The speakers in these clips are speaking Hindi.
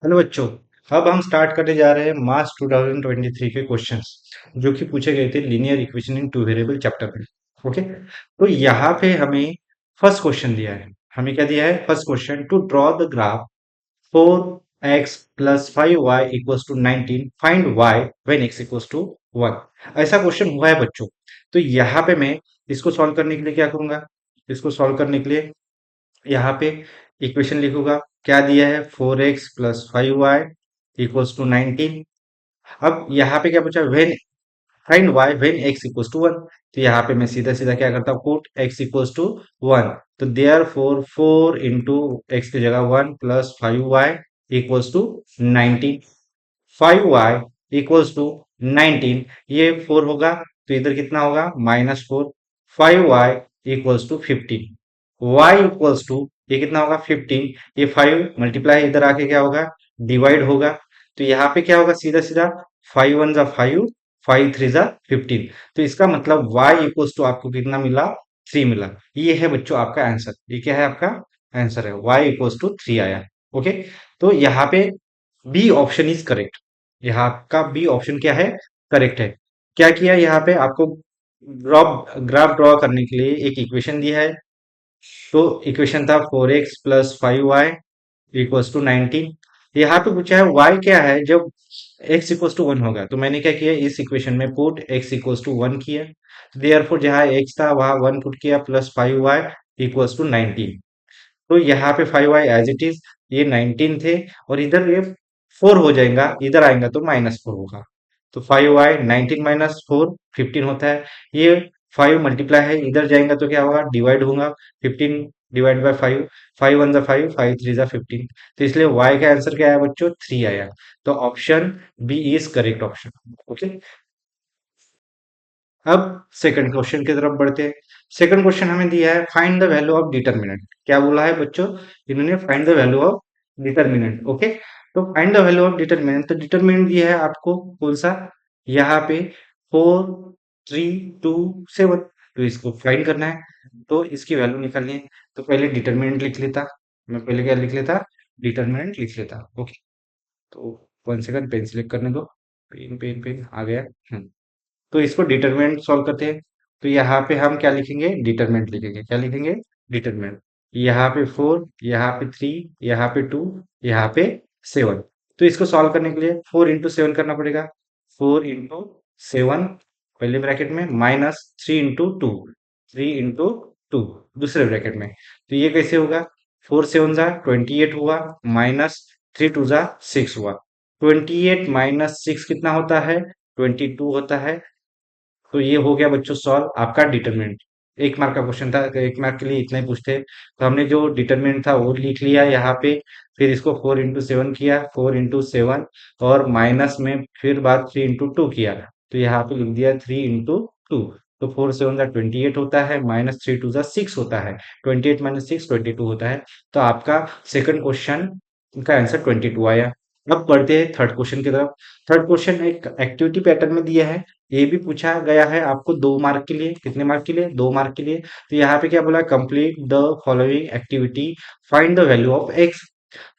हेलो बच्चों। अब हम स्टार्ट करने जा रहे हैं मार्च 2023 के क्वेश्चंस जो कि पूछे गए थे linear equation in two variable chapter में। ओके, तो यहाँ पे हमें फर्स्ट क्वेश्चन दिया है। हमें क्या दिया है? First question, to draw the graph 4x plus 5y equals to 19, find y when x equals to 1। ऐसा क्वेश्चन हुआ है बच्चों। तो यहाँ पे मैं इसको सॉल्व करने के लिए क्या करूंगा? इसको सॉल्व करने के लिए यहाँ पे इक्वेशन लिखूंगा। क्या दिया है? 4x plus 5y equals to 19। अब यहाँ पे क्या पूछा? When find y when x equals to 1। तो यहाँ पे मैं सीधा सीधा क्या करता हूँ? Put x equals to 1। तो देयर फोर 4 इंटू एक्स की जगह 1 plus 5y equals to 19। 5y equals to 19, ये 4 होगा तो इधर कितना होगा? -4। 5y equals to 15। y equals to, ये कितना होगा? 15। ये 5 मल्टीप्लाई इधर आके क्या होगा? डिवाइड होगा। तो यहाँ पे क्या होगा? सीधा सीधा 5 वन जा 5, 5 थ्री जा 15। तो इसका मतलब y इक्वल्स टू आपको कितना मिला? 3 मिला। ये है बच्चों आपका आंसर। ये क्या है आपका आंसर? है y इक्वल्स टू 3 आया। ओके, तो यहाँ पे बी ऑप्शन इज करेक्ट। यहाँ का बी ऑप्शन क्या है? करेक्ट है। क्या किया यहाँ पे? आपको ग्राफ ड्रॉ करने के लिए एक इक्वेशन दिया है। तो इक्वेशन था 4x plus 5y equals to 19। यहाँ पे पूछा है y क्या है जब x इक्वल्स टू 1 होगा। तो मैंने क्या किया? इस इक्वेशन में पुट x इक्वल्स टू 1 किया। देयरफॉर जहाँ x था वहां 1 पुट किया, प्लस 5y इक्वल्स टू 19। तो यहाँ पे 5y एज इट इज, ये 19 थे और इधर ये 4 हो जाएगा, इधर आएगा तो -4 होगा। तो 5y 19 माइनस 4 15 होता है। ये 5 मल्टीप्लाई है, इधर जाएगा तो क्या होगा? डिवाइड होगा। 15 डिवाइड बाय 5, 5 वन जा 5, 5 थ्री जा 15। तो इसलिए y का आंसर क्या आया बच्चों? 3 आया। तो option B is correct option. Okay, अब सेकंड क्वेश्चन की तरफ बढ़ते हैं। सेकंड क्वेश्चन हमें दिया है find the value of determinant. क्या बोला है बच्चों? इन्होंने find the value of determinant. Okay, तो find the value of determinant. तो डिटरमिनेंट दिया है आपको कौन सा? यहाँ पे 4 3 2 7। तो इसको फाइंड करना है, तो इसकी वैल्यू निकालनी है। तो पहले डिटरमिनेंट लिख लेता। मैं पहले क्या लिख लेता? डिटरमिनेंट लिख लेता। ओके, तो 1 सेकंड, पेन सिलेक्ट करने दो। पेन पेन पेन आ गया। तो इसको डिटरमिनेंट सॉल्व करते हैं। तो यहाँ पे हम क्या लिखेंगे? डिटरमिनेंट लिखेंगे। क्या लिखेंगे? डिटरमिनेंट। यहाँ पे 4, यहाँ पे 3, यहाँ पे 2, यहाँ पे 7। तो इसको सॉल्व करने के लिए 4 इंटू 7 करना पड़ेगा। 4 इंटू 7 पहले ब्रैकेट में, माइनस 3 इंटू 2, 3 इंटू 2 दूसरे ब्रैकेट में। तो ये कैसे होगा? 4 7 जा 28 हुआ, माइनस 3 2 जा 6 हुआ। 28 माइनस 6 कितना होता है? 22 होता है। तो ये हो गया बच्चों सॉल्व आपका डिटरमिनेंट। 1 मार्क का क्वेश्चन था, 1 मार्क के लिए इतना ही पूछते हैं। तो हमने जो डिटरमिनेंट था वो लिख लिया यहाँ पे। फिर इसको 4 इंटू 7 किया, 4 इंटू 7, और माइनस में फिर बाद 3 इंटू 2 किया। तो यहाँ पे लिख दिया 3 इंटू 2। तो 4 7 जा 28 होता है, माइनस 3 2 जा 6 होता है। 28 माइनस 6 22 होता है। तो आपका सेकंड क्वेश्चन का आंसर 22 आया। अब बढ़ते हैं थर्ड क्वेश्चन की तरफ। थर्ड क्वेश्चन एक एक्टिविटी पैटर्न में दिया है। ये भी पूछा गया है आपको 2 मार्क के लिए। कितने मार्क के लिए? 2 मार्क के लिए। तो यहाँ पे क्या बोला? Complete the following activity, find the value of x.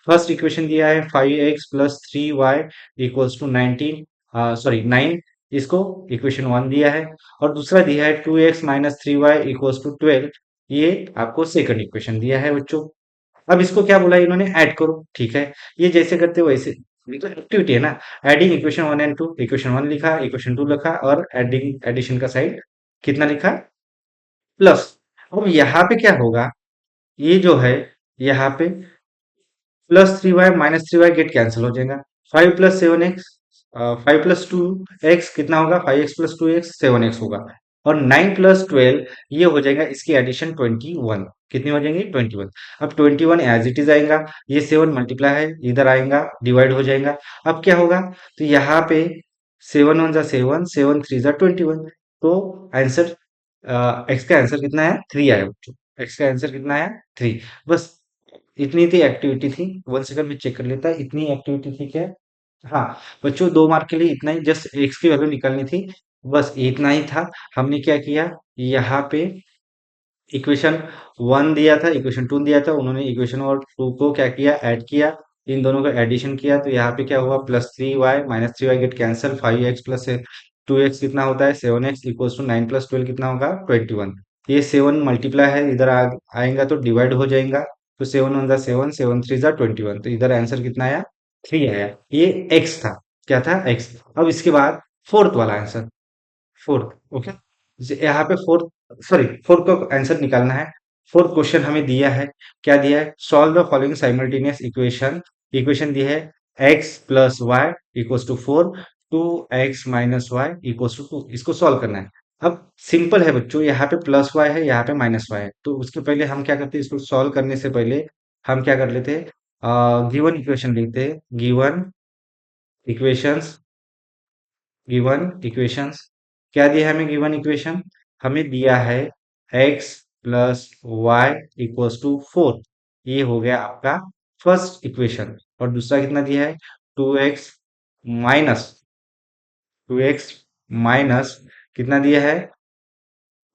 First equation दिया है 5x plus 3y equals to 19, sorry 9। इसको इक्वेशन 1 दिया है। और दूसरा दिया है 2x minus 3y equals to 12। ये आपको सेकंड इक्वेशन दिया है बच्चों। अब इसको क्या बोला इन्होंने? ऐड करो। ठीक है, ये जैसे करते हो वैसे। ये तो एक्टिविटी है ना। एडिंग इक्वेशन 1 एंड 2, इक्वेशन 1 लिखा, इक्वेशन 2 लिखा, और एडिंग एडिशन का साइड कितना लिखा? प्लस। अब यहाँ पे क्या होगा? ये जो है, यहाँ पे +3y minus 3y get cancel हो जाएगा। 5 प्लस 7x, 5 प्लस 2x कितना होगा? 5x प्लस 2x 7x होगा। और 9 प्लस 12, ये हो जाएगा इसकी एडिशन 21। कितनी हो जाएंगी? 21। अब 21 एज इट इज आएगा। ये 7 मल्टीप्लाई है, इधर आएगा डिवाइड हो जाएगा। अब क्या होगा? तो यहाँ पे 7 1 जा 7, 7 3 जा 21। तो आंसर, एक्स का आंसर कितना है? 3 आया बच्चों। एक्स का आंसर कितना आया? 3। बस इतनी थी एक्टिविटी थी। 1 सेकंड में चेक कर लेता है, इतनी एक्टिविटी थी क्या? हाँ बच्चों, 2 मार्क के लिए इतना ही, जस्ट एक्स की वैल्यू निकालनी थी। बस इतना ही था। हमने क्या किया? यहाँ पे इक्वेशन 1 दिया था, इक्वेशन 2 दिया था, उन्होंने इक्वेशन और 2 को क्या किया? ऐड किया। इन दोनों का एडिशन किया तो यहाँ पे क्या हुआ, +3y -3y get cancel, 5x plus 2x कितना होता है 7x इक्वल्स टू 9 + 12 कितना होगा 21। ये 7 मल्टीप्लाई है, इधर आएगा तो डिवाइड हो जाएगा, तो 7 × 1 = 7, 7 × 3 = 21, तो इधर आंसर कितना आया 3 आया। ये x था, क्या था x। अब इसके बाद फोर्थ वाला आंसर, फोर्थ, ओके। यहाँ पे फोर्थ, सॉरी, फोर्थ का आंसर निकालना है। फोर्थ क्वेश्चन हमें दिया है, क्या दिया है, solve the following simultaneous equation. Equation दी है x + y = 4, 2x - y = 2, इसको सॉल्व करना है। अब सिंपल है बच्चों, यहाँ पे प्लस वाई है, यहाँ पे माइनस वाई है, तो उसके पहले हम क्या करते हैं, इसको सॉल्व करने से पहले हम क्या कर लेते हैं, गिवन इक्वेशन लिखते हैं, इक्वेशंस गिवन इक्वेशंस। क्या दिया है हमें गिवन इक्वेशन, हमें दिया है x + y = 4, ये हो गया आपका फर्स्ट इक्वेशन। और दूसरा कितना दिया है, 2x माइनस 2x माइनस कितना दिया है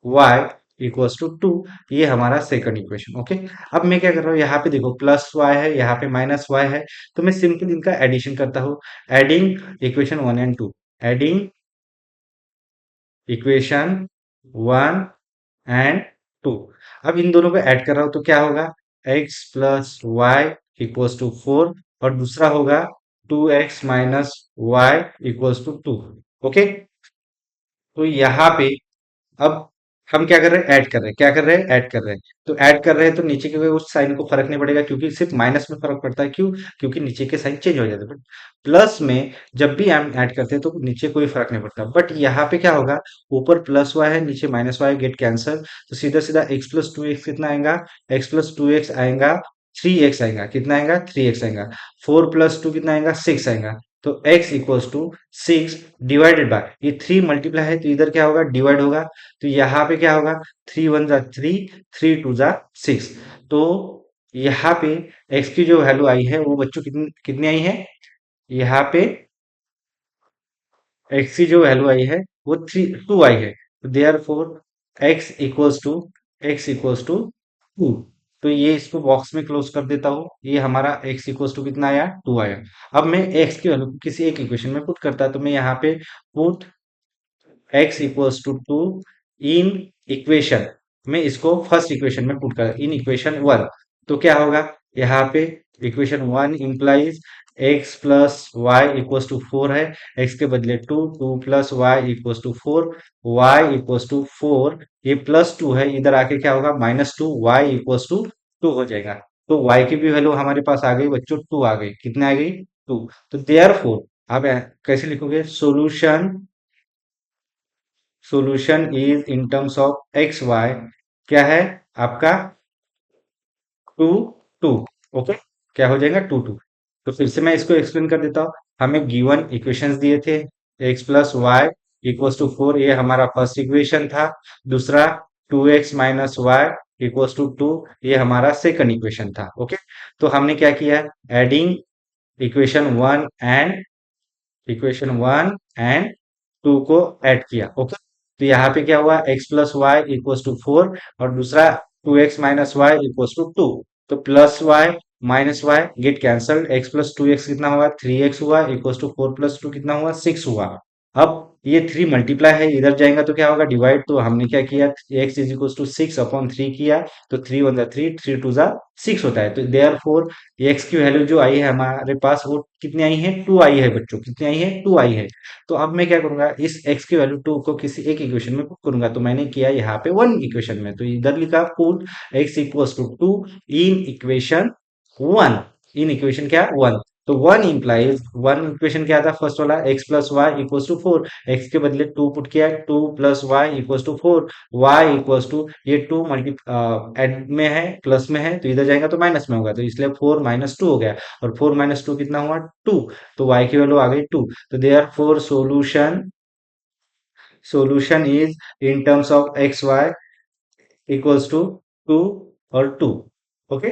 y = 2, ये हमारा सेकंड इक्वेशन, ओके। अब मैं क्या कर रहा हूँ, यहाँ पे देखो प्लस वाई है, यहाँ पे माइनस वाई है, तो मैं सिंपल इनका एडिशन करता हूँ। Adding equation 1 and 2, adding equation 1 and 2। अब इन दोनों को ऐड कर रहा हूं तो क्या होगा, x + y = 4, और दूसरा होगा 2x - y = 2, ओके। तो यहाँ पे अब हम क्या कर रहे हैं, ऐड कर रहे हैं, क्या कर रहे हैं, ऐड कर रहे हैं। तो ऐड कर रहे हैं तो नीचे के उस साइन को फर्क नहीं पड़ेगा, क्योंकि सिर्फ माइनस में फर्क पड़ता है, क्यों, क्योंकि नीचे के साइन चेंज हो जाते हैं। बट प्लस में जब भी हम ऐड करते हैं तो नीचे कोई फर्क नहीं पड़ता। बट यहाँ पे क्या होगा, ऊपर प्लस वाई है, नीचे माइनस वाई, गेट कैंसर, तो सीधा सीधा x + 2x कितना आएगा, x + 2x आएगा 3x आएगा, कितना आएगा 3x आएगा। 4 + 2 कितना आएगा 6 आएगा। तो x = 6 डिवाइडेड बाय, ये 3 मल्टीप्लाई है तो इधर क्या होगा, डिवाइड होगा, तो यहाँ पे क्या होगा, 3 × 1 = 3, 3 × 2 = 6। तो यहाँ पे x की जो वैल्यू आई है वो बच्चों कितनी कितनी आई है, यहाँ पे x की जो वैल्यू आई है वो 2 आई है, तो देयर फोर x = 2। तो ये इसको बॉक्स में क्लोज कर देता हूँ, ये हमारा x = कितना आया 2 आया। अब मैं x की वैल्यू किसी एक इक्वेशन में पुट करता, तो मैं यहाँ पे पुट x = 2 इन इक्वेशन में, इसको फर्स्ट इक्वेशन में पुट कर इन इक्वेशन 1, तो क्या होगा, यहाँ पे इक्वेशन 1 इंप्लाइज x + y = 4 है, x के बदले 2, 2 + y = 4, y = 4, ये +2 है, इधर आके क्या होगा -2, y = 2 हो जाएगा। तो y की भी वैल्यू हमारे पास आ गई बच्चों, 2 आ गई, कितने आ गई 2। तो देयरफॉर आप कैसे लिखोगे, solution is in terms of x y, क्या है आपका 2 2, ओके, क्या हो जाएगा 2 2। तो फिर से मैं इसको एक्सप्लेन कर देता हूँ। हमें गिवन इक्वेशंस दिए थे, x + y = 4, ये हमारा फर्स्ट इक्वेशन था। दूसरा 2x - y = 2, ये हमारा सेकंड इक्वेशन था, ओके। तो हमने क्या किया, adding equation 1 and equation 1 and 2 को ऐड किया, ओके। तो यहाँ पे क्या हुआ, x + y = 4, और दूसरा 2x - y = 2, तो plus y minus y get cancel, x + 2x कितना हुआ 3x हुआ, = 4 + 2 कितना हुआ 6 हुआ। अब ये 3 मल्टीप्लाई है, इधर जाएगा तो क्या होगा डिवाइड, तो हमने क्या किया, x = 6/3 किया, तो 3 × 1 = 3, 3 × 2 = 6 होता है। तो देयर फोर एक्स की वैल्यू जो आई है हमारे पास वो कितनी आई है, 2 आई है बच्चों, कितनी आई है 2 आई है। तो अब मैं क्या करूंगा, इस x की वैल्यू 2 को किसी एक इक्वेशन में पुट करूंगा, तो मैंने किया यहाँ पे 1 इक्वेशन में, तो इधर लिखा put x = 2 in equation 1, in equation क्या 1। तो 1 इंप्लाइज 1 इक्वेशन क्या था फर्स्ट वाला, x + y = 4, x के बदले 2 पुट किया, 2 + y = 4, y = ये 2 मल्टी एड में है, प्लस में है, तो इधर जाएगा तो माइनस में होगा, तो इसलिए 4 - 2 हो गया, और 4 - 2 कितना हुआ 2, तो y की वैल्यू आ गई 2। तो therefore solution is in terms of x y equals to 2 और 2, ओके।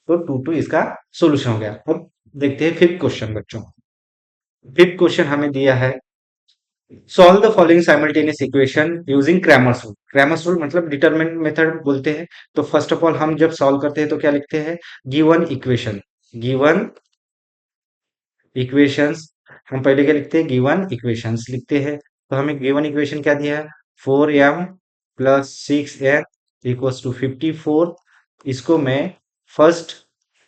तो 2 2 इसका सॉल्यूशन हो गया। अब देखते हैं फिफ्थ क्वेश्चन बच्चों। फिफ्थ क्वेश्चन हमें दिया है, solve the following simultaneous equation using Cramer's rule. Cramer's rule मतलब डिटरमिनेंट मेथड बोलते हैं। तो फर्स्ट ऑफ ऑल हम जब सॉल्व करते हैं तो क्या लिखते हैं, गिवन इक्वेशन, गिवन इक्वेशंस, हम पहले क्या लिखते हैं, गिवन इक्वेशंस लिखते हैं। तो हमें गिवन इक्वेशन क्या दिया है, 4m plus 6n equals to 54। इसको मैं फर्स्ट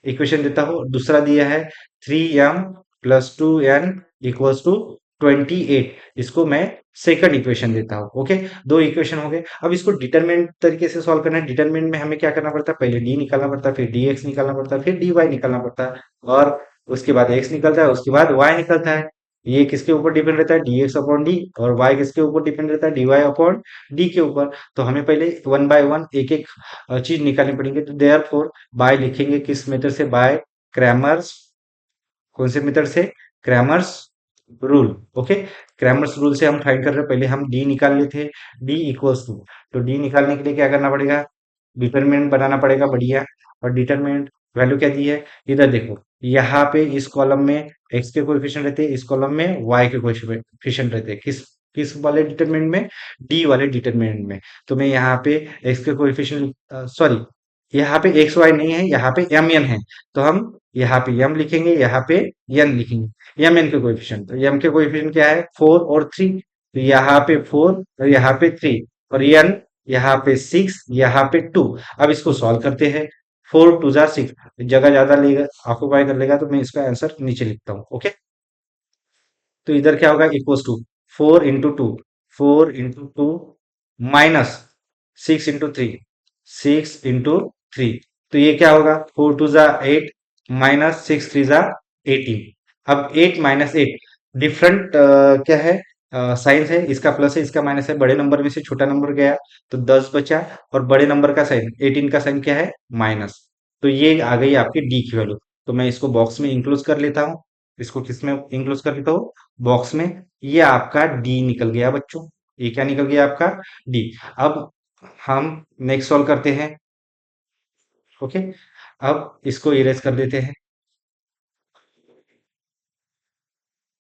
इक्वेशन देता हूँ। दूसरा दिया है 3m plus 2n equals to 28, इसको मैं सेकंड इक्वेशन देता हूँ। ओके, दो इक्वेशन हो गए। अब इसको डिटरमिनेंट तरीके से सॉल्व करना है। डिटरमिनेंट में हमें क्या करना पड़ता है, पहले डी निकालना पड़ता है, फिर dx निकालना पड़ता है, फिर dy निकालना पड़ता है, और उसके बाद x निकलता है, उसके बाद y निकलता है। ये किसके ऊपर डिपेंड रहता है, dx अपॉन डी, और y किसके ऊपर डिपेंड रहता है, dy अपॉन डी के ऊपर। तो हमें पहले वन बाय वन एक एक चीज निकालनी पड़ेंगे। तो देयरफॉर बाय लिखेंगे किस मेथड से, बाय क्रैमर्स, कौन से मेथड से, Cramer's rule. Okay, Cramer's rule से हम फाइंड कर रहे हैं। पहले हम डी निकाल लेते हैं, डी इक्वल्स टू, तो डी निकालने के लिए क्या करना पड़ेगा, डिटरमिनेंट बनाना पड़ेगा, बढ़िया। और डिटरमिनेंट वैल्यू क्या दी है, इधर देखो, यहाँ पे इस कॉलम में x के कोएफिशिएंट रहते हैं, इस कॉलम में y के कोएफिशिएंट रहते हैं। किस किस वाले डिटरमिनेंट में, डी वाले डिटरमिनेंट में। तो मैं यहाँ पे x के कोएफिशिएंट, सॉरी, यहाँ पे एक्स वाई नहीं है, यहाँ पे एम एन है। तो हम यहाँ पे m लिखेंगे, यहाँ पे n लिखेंगे, एम एन के कोएफिशिएंट। तो m के कोएफिशिएंट क्या है, 4 और 3। तो यहाँ पे 4 और यहाँ पे 3, और n यहाँ पे 6, यहाँ पे 2। अब इसको सॉल्व करते हैं। 4 2 जा 6, जगह ज्यादा लेगा, ऑक्यूपाई कर लेगा, तो मैं इसका आंसर नीचे लिखता हूँ। ओके, तो इधर क्या होगा, equals to 4 into 2, 4 into 2 minus 6 into 3, 6 into 3। तो ये क्या होगा, 4 2 जा 8 माइनस 6 3 जा 18। अब 8 - 8 डिफरेंट क्या है, साइंस है, इसका प्लस है, इसका माइनस है। बड़े नंबर में से छोटा नंबर गया तो 10 बचा, और बड़े नंबर का साइन 18 का साइन क्या है, माइनस। तो ये आ गई आपकी डी की वैल्यू। तो मैं इसको बॉक्स में इंक्लूड कर लेता हूँ, इसको किस में इंक्लूड कर लेता हूँ, बॉक्स में। ये आपका डी निकल गया बच्चों, ये क्या निकल गया आपका, डी। अब हम नेक्स्ट सॉल्व करते हैं। ओके, अब इसको इरेज कर देते हैं,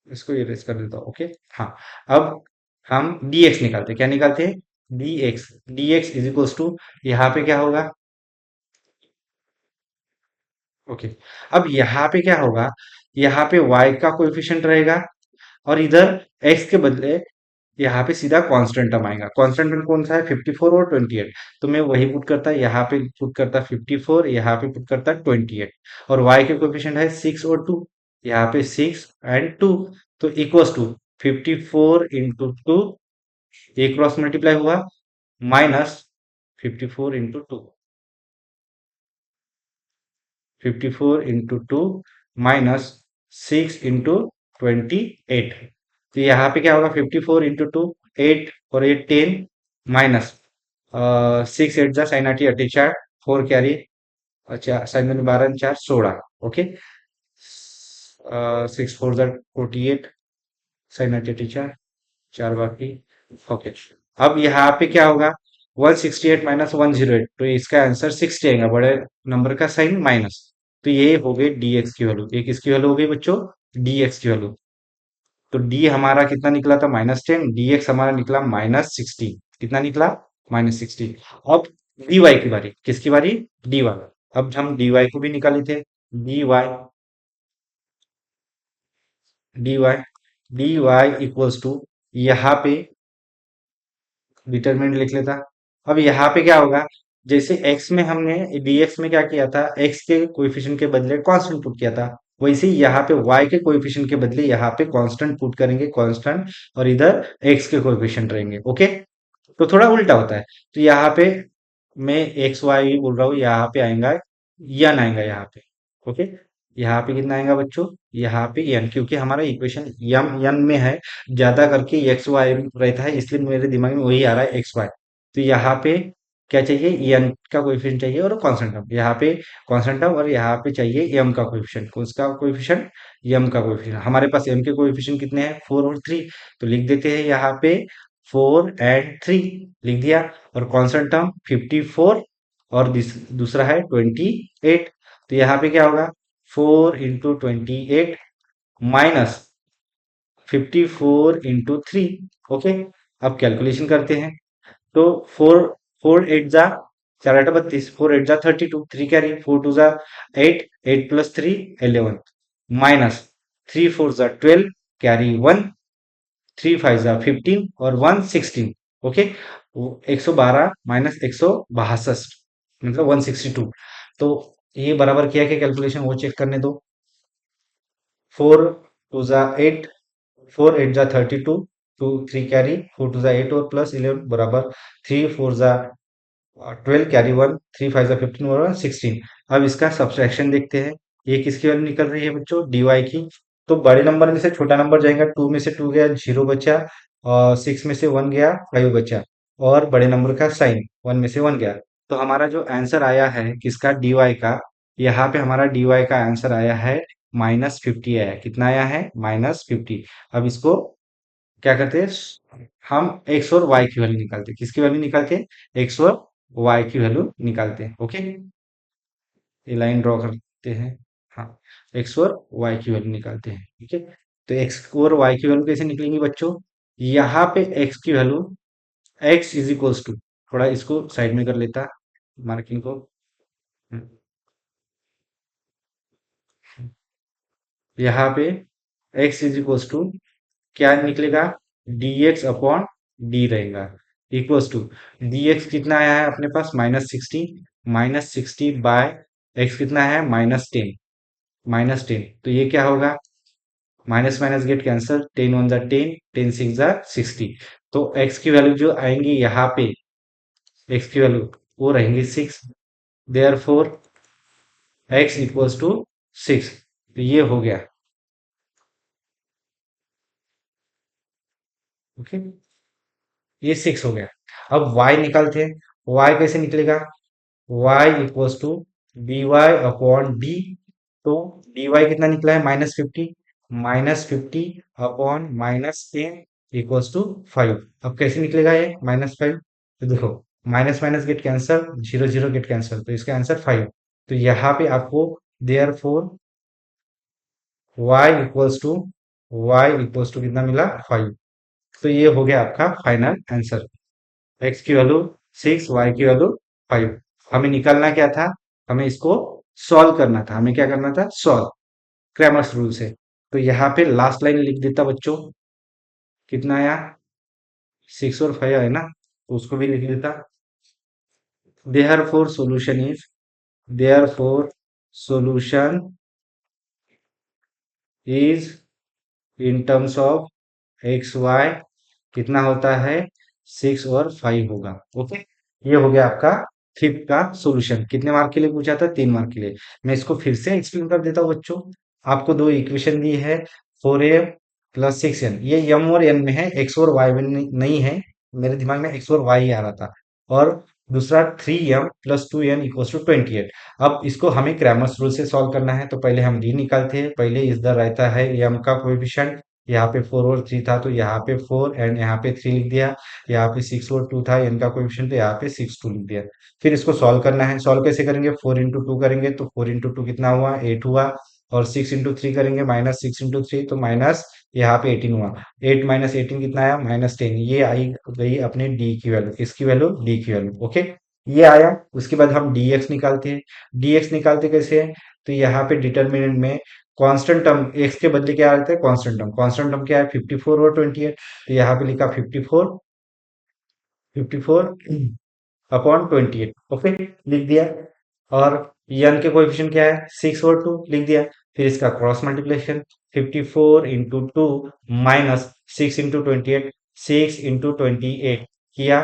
इसको इरेज कर देता हूँ। ओके, हाँ, अब हम dx निकालते हैं। क्या निकालते हैं, dx, dx is equals to, यहाँ पे क्या होगा, ओके। अब यहाँ पे क्या होगा, यहाँ पे y का कोएफिशिएंट रहेगा, और इधर x के बदले यहाँ पे सीधा कांस्टेंट टर्म आएगा। कांस्टेंट टर्म कौन सा है, 54 और 28। तो मैं वही पुट करता, यहाँ पे पुट करता 54, यहाँ पे पुट करता 28, और y के कोएफिशिएंट है 6 और 2, यहाँ पे 6 और 2। तो इक्वल्स टू 54 इंटू 2, एक क्रॉस मल्टीप्लाई हुआ, minus 54 into 2, 54 into 2 minus 6 into 28। तो यहाँ पे क्या होगा, 54 इंटू 2, 8 और 8 10, माइनस 6 8 जा साइन 8 4, 4 कैरी, अच्छा साइन 12 4 16। ओके, 6 4 जा 48, साइन 8 4 बाकी। ओके, अब यहाँ पे क्या होगा, 168 माइनस 108, तो इसका आंसर 60 आएगा, बड़े नंबर का साइन माइनस। तो ये हो गई dx की वैल्यू। ये किसकी वैल्यू हो गई बच्चों, dx की वैल्यू। तो d हमारा कितना निकला था, -10, dx हमारा निकला -16। कितना निकला, -16। अब dy की बारी, किसकी बारी, dy। अब हम dy को भी निकाले थे, dy, dy, dy equals to, यहाँ पे डिटरमिनेंट लिख लेता। अब यहाँ पे क्या होगा, जैसे x में हमने dx में क्या किया था, x के कोएफिशिएंट के बदले कांस्टेंट पुट किया था, वैसे ही यहाँ पे y के कोएफिशिएंट के बदले यहाँ पे कांस्टेंट पुट करेंगे, कांस्टेंट, और इधर x के कोएफिशिएंट रहेंगे। ओके, तो थोड़ा उल्टा होता है। तो यहाँ पे मैं एक्स वाई बोल रहा हूँ, यहाँ पे आएगा यन आएगा यहाँ पे। ओके, यहाँ पे कितना आएगा बच्चों, यहाँ पे यन, क्योंकि हमारा इक्वेशन यम यन में है, ज्यादा करके एक्स वाई रहता है, इसलिए मेरे दिमाग में वही आ रहा है, एक्स वाई। तो यहाँ पे क्या चाहिए, यन का कोएफिशिएंट चाहिए, और कांस्टेंट टर्म यहाँ पे, कांस्टेंट टर्म, और यहाँ पे चाहिए एम का कोएफिशिएंट। उसका कोएफिशिएंट, एम का कोएफिशिएंट। हमारे पास एम के कोएफिशिएंट कितने हैं, 4 और 3। तो लिख देते हैं यहाँ पे 4 और 3 लिख दिया, और कांस्टेंट टर्म 54, और दूसरा है 28। तो यहाँ पे क्या होगा, 4 इंटू 28 माइनस 54 इंटू 3। ओके, अब कैलकुलेशन करते हैं। तो 4 4 8 जा 4 8 32, 4 8 जा 32, 3 कैरी, 4 2 जा 8, 8 + 3 11, माइनस 3 4 जा 12 कैरी 1, 3 5 जा 15 और 1 16। ओके, 112 माइनस 162 मतलब 162। तो ये बराबर किया कि कैलकुलेशन वो चेक करने दो। 4 2 जा 8, 4 8 जा 32, 2 3 कैरी, 4 2 जा 8 और प्लस 11 बराबर 3 4 जा 12 कैरी 1, 3 5 जा 15 और 16। अब इसका सब्सट्रैक्शन देखते हैं। ये किसकी वैल्यू निकल रही है बच्चों, dy की। तो बड़े नंबर में से छोटा नंबर जाएगा, 2 में से 2 गया 0 बचा, और 6 में से 1 गया 5 बचा, और बड़े नंबर का साइन 1 में से 1 गया। तो हमारा जो आंसर आया है किसका, dy का, यहाँ पे हमारा dy का आंसर आया है -50 आया है। कितना आया है, -50। अब इसको क्या करते हैं, हम एक्स और वाई की वैल्यू निकालते हैं। किसकी वैल्यू निकालते हैं, एक्स और वाई की वैल्यू निकालते हैं। ओके, ये लाइन ड्रॉ करते हैं। हाँ, एक्स और वाई की वैल्यू निकालते हैं। ठीक है, तो एक्स और वाई की वैल्यू कैसे निकलेंगी बच्चों, यहाँ पे एक्स की value, x is equals to, थोड़ा इसको साइड में कर लेता मार्किंग को। यहाँ पे एक्स इज इक्वल्स टू क्या निकलेगा, dx अपॉन डी रहेगा, इक्वल्स टू dx कितना आया है अपने पास -60, -60 बाय x कितना है -10, -10। तो ये क्या होगा, minus minus get cancel, 10 one जा 10, 10 सिक्स जा 60। तो x की वैल्यू जो आएंगी यहाँ पे, x की वैल्यू वो रहेंगी 6, therefore x equals to 6। तो ये हो गया। ओके, ये 6 हो गया। अब y निकालते हैं। y कैसे निकलेगा, y equals to D y upon D. तो डी वाई कितना निकला है, -50, -50 अपॉन -10 इक्वल्स टू 5। अब कैसे निकलेगा ये -5, तो देखो minus minus get cancel, 0 0 get cancel, तो इसका आंसर 5। तो यहाँ पे आपको therefore y equals to कितना मिला, 5। तो ये हो गया आपका फाइनल आंसर। एक्स की वैल्यू 6, वाई की वैल्यू 5। हमें निकालना क्या था, हमें इसको सॉल्व करना था। हमें क्या करना था, सॉल्व क्रैमर्स रूल से। तो यहाँ पे लास्ट लाइन लिख देता बच्चों, कितना आया, 6 और 5 है ना, तो उसको भी लिख देता। Therefore solution is, therefore solution is in terms of x y कितना होता है, 6 और 5 होगा। ओके, ये हो गया आपका फिफ्थ का सॉल्यूशन। कितने मार्क के लिए पूछा था, 3 मार्क के लिए। मैं इसको फिर से एक्सप्लेन कर देता हूँ बच्चों। आपको दो इक्वेशन दी है, 4a प्लस 6n, ये m और n में है, x और y में नहीं है। मेरे दिमाग में x और y ही आ रहा था। और दूसरा 3m plus 2n equals to 28। अब इसको हमें क्रैमर्स रूल से सॉल्व करना है। तो पहले हम d निकालते हैं। पहले इधर रहता है m का कोएफिशिएंट, यहाँ पे 4 और 3 था तो यहाँ पे 4 एंड यहाँ पे 3 लिख दिया। यहाँ पे 6 और 2 था n का कोएफिशिएंट, तो यहाँ पे 6 2 लिख दिया। फिर इसको सॉल्व करना है। सॉल्व कैसे करेंगे, 4 इंटू 2 करेंगे तो 4 इंटू 2 कितना हुआ, 8 हुआ। और 6 इंटू 3 करेंगे, -6 इंटू 3, तो माइनस यहाँ पे 18 हुआ। 8 माइनस 18 कितना आया, -10। ये आई गई अपने डी की वैल्यू, किसकी वैल्यू, डी की वैल्यू। ओके, ये आया। उसके बाद हम dx निकालते हैं। dx निकालते कैसे हैं, तो यहाँ पे डिटर्मिनेंट में कांस्टेंट टर्म, x के बदले क्या आता है, कांस्टेंट टर्म। कांस्टेंट टर्म क्या है, 54 और 28। तो यहाँ पे लिखा 54, 54 अपॉन 28। ओके, लिख दिया। और यन के कोएफिशिएंट क्या है, 6 और 2, लिख दिया। फिर इसका cross multiplication, 54 into 2 minus 6 into 28, 6 into 28 किया।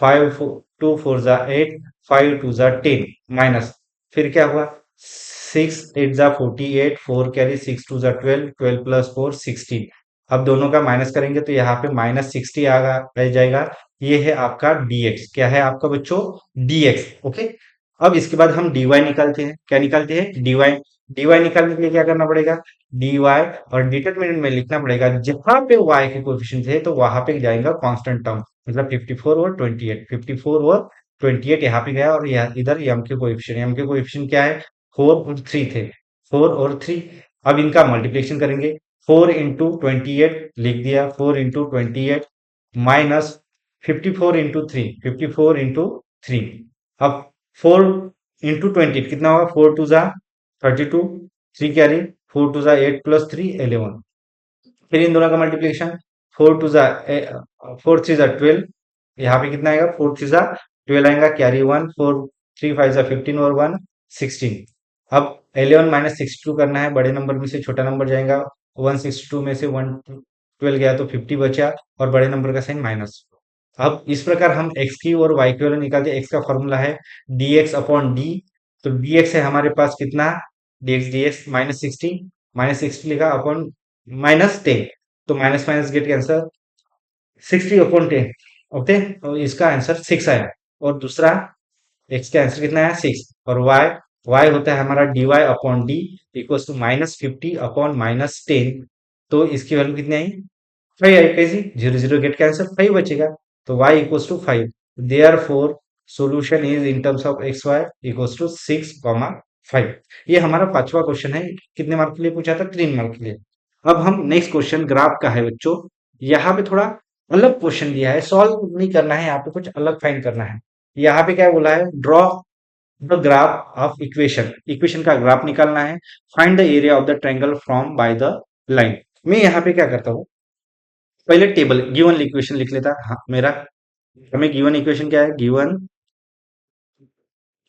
5 2 4 जा 8, 5 2 जा 10 माइनस, फिर क्या हुआ, 6 8 जा 48, 4 कैरी, 6 2 जा 12, 12 प्लस 4 16। अब दोनों का माइनस करेंगे तो यहाँ पे -60 आ जाएगा। ये है आपका dx, क्या है आपका बच्चों, dx। ओके, अब इसके बाद हम dy निकालते हैं। क्या निकालते हैं, dy। dy निकालने के लिए क्या करना पड़ेगा, dy, और डिटरमिनेंट में लिखना पड़ेगा जहां पे y के कोएफिशिएंट थे तो वहां पे जाएगा कांस्टेंट टर्म, मतलब 54 और 28, 54 और 28 यहाँ पे गया। और यहाँ इधर m के कोएफिशिएंट, m के कोएफिशिएंट क्या है, 4 और 3 थे, 4 और 3। अब इनका मल्टीप्लिकेशन करेंगे, 4 इंटू 28 लिख दिया, 4 इंटू 28 माइनस 54 इंटू 3, 54 इंटू 3। अब 4 इंटू 20 कितना होगा, 4 2 जा 32, 3 कैरी, 4 टू ज़ा 8 प्लस 3 11। फिर इन दोनों का मल्टीप्लिकेशन, 4 टू ज़ा 4 थ्री ज़ा 12, यहाँ पे कितना आएगा, 4 थ्री ज़ा 12 आएगा, कैरी 1, 4 3 5 ज़ा 15 और 1 16। अब 11 माइनस 62 करना है, बड़े नंबर में से छोटा नंबर जाएगा, 162 में से 112 गया तो 50 बचा, और बड़े नंबर का साइन माइनस। अब इस प्रकार हम x की और y की वैल्यू निकालते हैं। x का फॉर्मूला है dx अपॉन डी, तो dx है हमारे पास कितना, dx माइनस 60 लिखा अपॉन -10, तो minus minus gate cancer, 60/10। Okay, तो इसका आंसर 6 आया। और दूसरा x का आंसर कितना है, 6। और y होता है हमारा dy upon D equals to -50/-10, तो इसकी वैल्यू कितनी आई, 5 आई। कैसी, 0 0 गेट कैंसर, 5 बचेगा, तो y equals to 5। Therefore solution is in terms of x y equals to 6, 5। ये हमारा पांचवा क्वेश्चन है। कितने मार्क के लिए पूछा था, 3 मार्क के लिए। अब हम नेक्स्ट क्वेश्चन ग्राफ का है बच्चों। यहाँ पे थोड़ा अलग क्वेश्चन दिया है, सॉल्व नहीं करना है, यहाँ पे कुछ अलग फाइंड करना है। यहाँ पे क्या बोला है, draw the graph of equation, equation का ग्राफ निकालना है। Find the area of the triangle from by the line. मैं यहाँ पे क्या करता हूँ, पहले टेबल गिवन इक्वेशन लिख लेता। हाँ मेरा, हमें गिवन इक्वेशन क्या है, given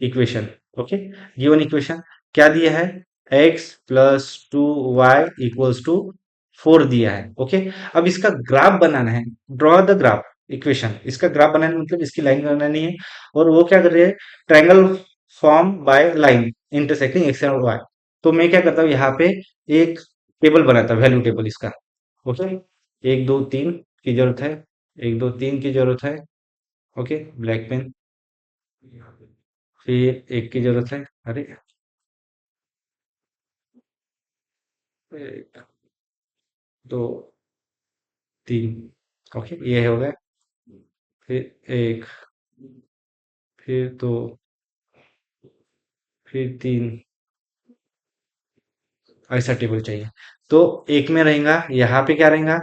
equation. Okay, given equation क्या दिया है, x plus 2y equals to 4 दिया है। ओके, अब इसका ग्राफ बनाना है, ड्रॉ द ग्राफ इक्वेशन। इसका ग्राफ बनाना मतलब इसकी लाइन बनानी है, और वो क्या कर रहे हैं, triangle form by line intersecting x and y. तो मैं क्या करता हूँ, यहाँ पे एक टेबल बनाता हूँ, वैल्यू टेबल इसका। ओके, 1 2 3 की जरूरत है, 1 2 3 की जरूरत है। Okay, black pen. फिर एक की जरूरत है, अरे 1 2 3। ओके, ये हो गया। फिर एक, फिर दो, फिर 3, ऐसा टेबल चाहिए। तो एक में रहेगा, यहाँ पे क्या रहेगा,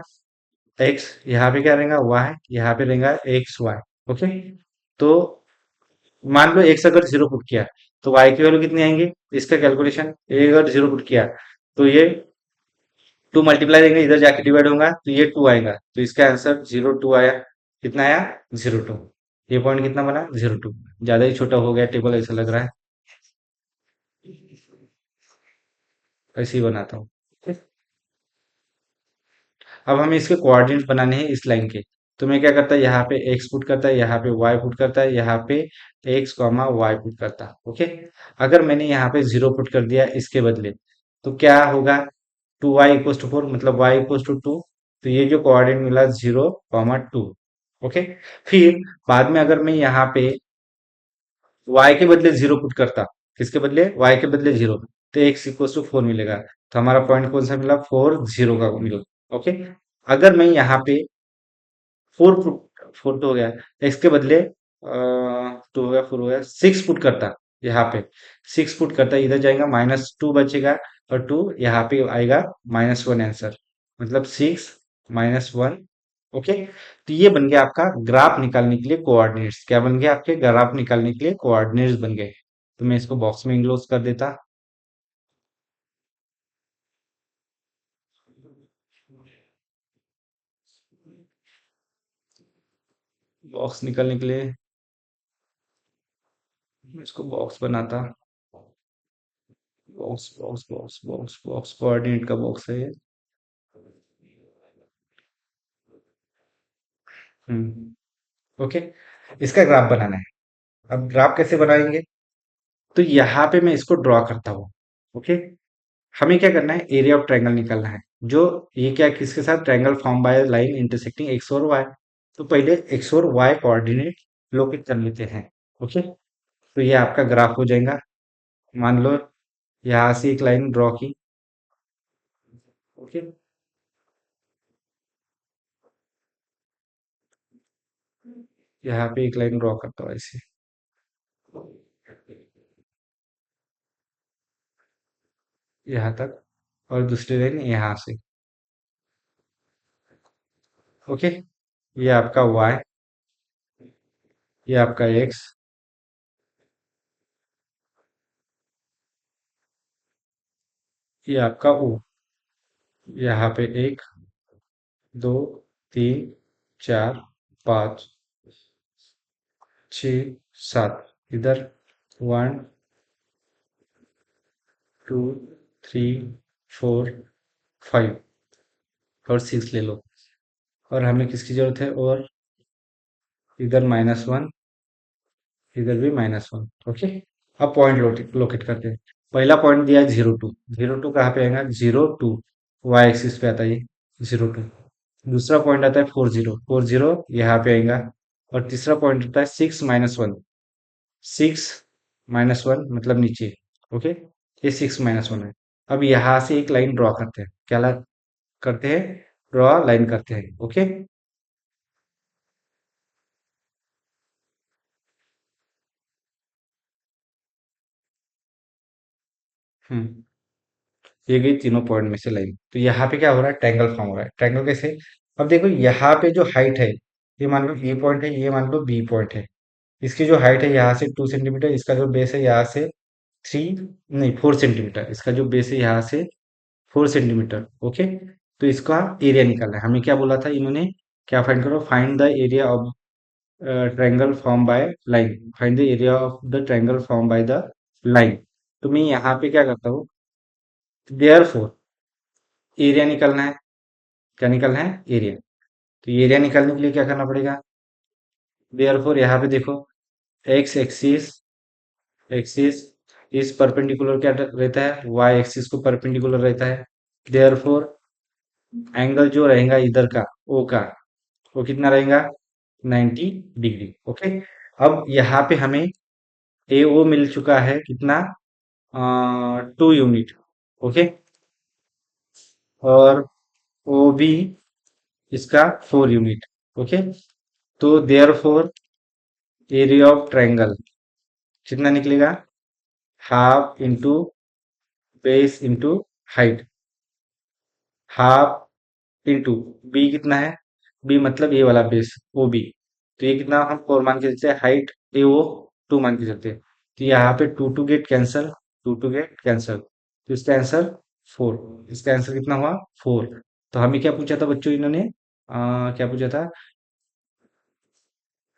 एक्स, यहाँ पे क्या रहेगा, वाई, यहाँ पे रहेगा एक्स वाई। ओके, तो मान लो एक्स अगर 0 पुट किया, तो वाई की वैल्यू कितनी आएंगे, इसका कैलकुलेशन, ए अगर 0 पुट किया तो ये 2 मल्टीप्लाई देंगे, इधर जाके डिवाइड होगा तो ये 2 आएगा, तो इसका आंसर 0 2 आया। कितना आया, 0 2। ये पॉइंट कितना बना, 0 2। ज्यादा ही छोटा हो गया टेबल, ऐसा लग रहा है, ऐसे ही बनाता हूँ। अब हमें इसके कोऑर्डिनेट बनाने हैं इस लाइन के। तो मैं क्या करता है, यहाँ पे एक्स पुट करता है, यहाँ पे वाई पुट करता है, यहाँ पे एक्स कॉमा वाई पुट करता है। ओके, अगर मैंने यहाँ पे 0 पुट कर दिया इसके बदले, तो क्या होगा, 2y = 4, मतलब y = 2। तो ये जो कोऑर्डिनेट मिला, 0 2। ओके, फिर बाद में अगर मैं यहाँ पे y के बदले 0 पुट करता, किसके बदले, y के बदले 0, तो x = 4 मिलेगा। तो हमारा पॉइंट कौन सा मिला, 4 0 का मिला। ओके, अगर मैं यहाँ पे 4 तो हो गया, एक्स के बदले 2 हो गया, 4 हो गया, 6 पुट करता, यहाँ पे 6 पुट करता, इधर जाएगा, -2 बचेगा, और 2 यहाँ पे आएगा, -1 आंसर, मतलब 6 - 1। ओके, तो ये बन गया आपका ग्राफ निकालने के लिए कोऑर्डिनेट्स। क्या बन गया, आपके ग्राफ निकालने के लिए कोऑर्डिनेट्स बन गए। तो मैं इसको बॉक्स में इंक्लोज कर देता। बॉक्स निकालने के लिए मैं इसको बॉक्स बनाता, box box box box box, coordinate का बॉक्स है ये। ओके, इसका ग्राफ बनाना है। अब ग्राफ कैसे बनाएंगे, तो यहाँ पे मैं इसको ड्रॉ करता हूँ। ओके, हमें क्या करना है, एरिया ऑफ ट्रायंगल निकालना है, जो ये क्या, किसके साथ, triangle form by line intersecting x और वाई। तो पहले एक्स और वाई कोऑर्डिनेट लोकेट कर लेते हैं। ओके, तो ये आपका ग्राफ हो जाएगा। मान लो यहाँ से एक लाइन ड्रॉ की। ओके, यहाँ पे एक लाइन ड्रॉ करता हूँ ऐसे, यहाँ तक, और दूसरी लाइन यहाँ से। ओके, ये आपका वाई, ये आपका एक्स, ये आपका ओ, यहाँ पे 1 2 3 4 5 6 7, इधर 1 2 3 4 5 और 6 ले लो। और हमें किसकी जरूरत है? और इधर -1, इधर भी -1। ओके। अब पॉइंट लोकेट करते हैं। पहला पॉइंट दिया है 0 2। 0 2 कहाँ पे आएगा? 0 2 वाई एक्सिस पे आता है ये 0 2। दूसरा पॉइंट आता है 40। 40 यहाँ पे आएगा। और तीसरा पॉइंट आता है 6 - 1। 6 - 1 मतलब नीचे। ओके। ये 6 - 1 है। अब यहाँ से एक लाइन ड्रॉ करते हैं। क्या करते हैं? ड्रॉ लाइन करते हैं। ओके। हम्म। ये गई तीनों पॉइंट में से लाइन। तो यहाँ पे क्या हो रहा है? ट्रायंगल फॉर्म हो रहा है। ट्रायंगल कैसे? अब देखो यहाँ पे जो हाइट है, ये मान लो ए पॉइंट है, ये मान लो बी पॉइंट है। इसकी जो हाइट है यहाँ से 2 सेंटीमीटर, इसका जो बेस है यहाँ से 4 सेंटीमीटर, इसका जो बेस है यहाँ से 4 सेंटीमीटर। ओके। तो इसका एरिया निकालना है। हमें क्या बोला था इन्होंने? क्या फाइंड करो? Find the area of triangle form by line. Find the area of the triangle form by the line. तो मैं यहाँ पे क्या करता हूँ? देयर फोर एरिया निकालना है। क्या निकालना है? एरिया। तो एरिया निकालने के लिए क्या करना पड़ेगा? देयरफॉर यहाँ पे देखो, एक्स एक्सिस एक्सिस इस परपेंडिकुलर क्या रहता है? वाई एक्सिस को परपेंडिकुलर रहता है। देयरफॉर एंगल जो रहेगा इधर का, ओ का, वो कितना रहेगा? 90 डिग्री। ओके। अब यहाँ पे हमें ए ओ मिल चुका है कितना? 2 यूनिट। ओके। और ओ बी इसका 4 यूनिट। ओके। तो देयरफॉर एरिया ऑफ ट्रायंगल कितना निकलेगा? Half into base into height. Half into B कितना है? बी मतलब ये वाला बेस, ओ बी। तो ये कितना हम 4 मान के चलते हैं। हाइट ए ओ 2 मान के चलते हैं। तो यहाँ पे 2 गेट कैंसल, 2 गेट कैंसल। तो इसका आंसर 4। इसका आंसर कितना हुआ? 4। तो हमें क्या पूछा था बच्चों इन्होंने? क्या पूछा था?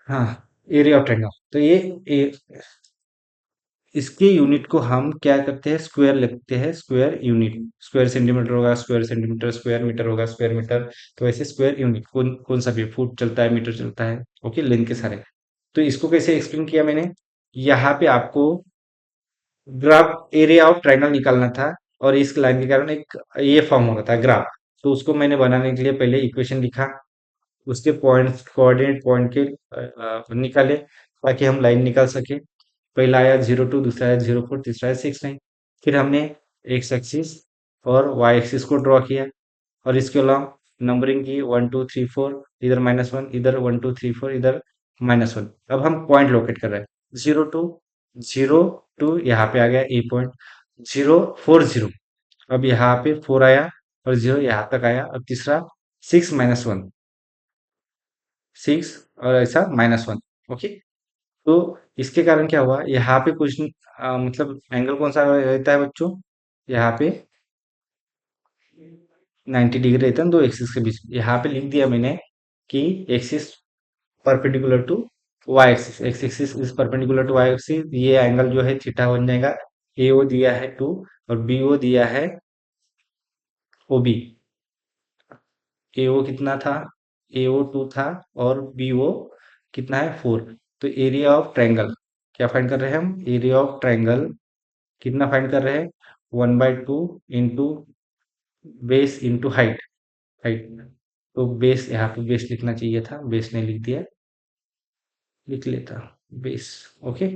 हाँ, एरिया ऑफ ट्रायंगल। तो इसके यूनिट को हम क्या करते हैं? स्क्वायर लिखते हैं। स्क्वायर यूनिट, स्क्वायर सेंटीमीटर होगा, स्क्वायर सेंटीमीटर, स्क्वायर मीटर होगा, स्क्वायर मीटर। तो ऐसे स्क्वायर यूनिट कौन कौन सा भी, फुट चलता है, मीटर चलता है। ओके, लेंथ के सारे। तो इसको कैसे एक्सप्लेन किया मैंने? यहाँ पे आपको ग्राफ एरिया ऑफ ट्रायंगल निकालना था, और इस लाइन के कारण एक ये फॉर्म हो रहा था ग्राफ। तो उसको मैंने बनाने के लिए पहले इक्वेशन लिखा, उसके पॉइंट कोऑर्डिनेट पॉइंट के निकाले, ताकि हम लाइन निकाल सके। पहला आया 0 2, दूसरा आया 0 4, तीसरा आया 6 9। फिर हमने एक्स एक्सिस और वाई एक्सिस को ड्रॉ किया, और इसके अलावा नंबरिंग की 1 2 3 4, इधर -1, इधर 1 2 3 4, इधर -1। अब हम पॉइंट लोकेट कर रहे हैं। 0 2 यहाँ पे आ गया ए पॉइंट। 0 4 0, अब यहाँ पे 4 आया, और 0 यहाँ तक आया। अब तीसरा 6 - 1, 6 और ऐसा -1। ओके। तो इसके कारण क्या हुआ? यहाँ पे कुछ मतलब एंगल कौन सा रहता है बच्चों? यहाँ पे 90 डिग्री रहता है दो एक्सिस के बीच। यहाँ पे लिख दिया मैंने कि axis perpendicular to y axis, x axis is perpendicular to y axis. ये एंगल जो है थीटा बन जाएगा। ए ओ दिया है 2, और बी ओ दिया है ओ बी। ए ओ कितना था? ए ओ 2 था, और बी ओ कितना है? 4। तो एरिया ऑफ ट्रायंगल क्या फाइंड कर रहे हैं हम? एरिया ऑफ ट्रायंगल कितना फाइंड कर रहे हैं? 1/2 into base into height. Height. तो बेस, यहाँ पे बेस लिखना चाहिए था, बेस ने लिख दिया, लिख लेता base. Okay.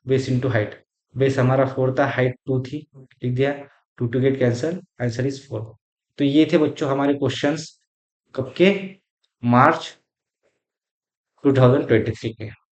Base into height. Base हमारा 4 था, हाइट 2 थी, लिख दिया। 2 गेट कैंसल, आंसर इज 4। तो ये थे बच्चों हमारे क्वेश्चंस, कब के? मार्च 2023 के।